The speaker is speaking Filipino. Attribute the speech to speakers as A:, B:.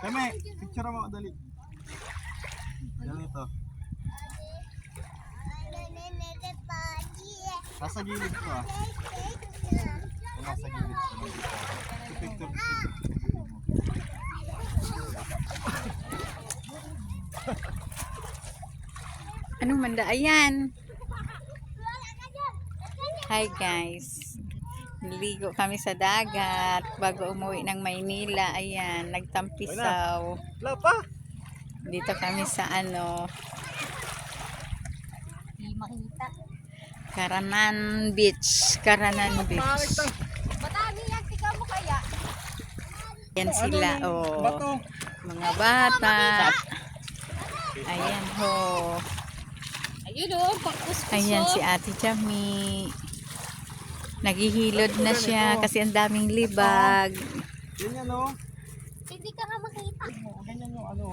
A: Kami, picture mo, dali. Ganito. Nasa gilid ko ah. Nasa gilid ko. Picture.
B: Anong manda? Ayan. Hi guys. Naligo kami sa dagat bago umuwi ng Maynila. Ayan, nagtampisaw.
A: Wala pa.
B: Dito kami sa
C: Hindi makita.
B: Karanan Beach. Karanan Beach.
C: Matami yan, tika mo kaya.
B: Ayan sila,
A: Bato.
B: mga bata. Ayan ho.
C: Ayun o, pagkuskuso.
B: Ayan si Ate Jami. Naghihilod na siya kasi ang daming libag.
A: Ganyan o.
C: Hindi ka nga makita.
A: Ganyan yung ano.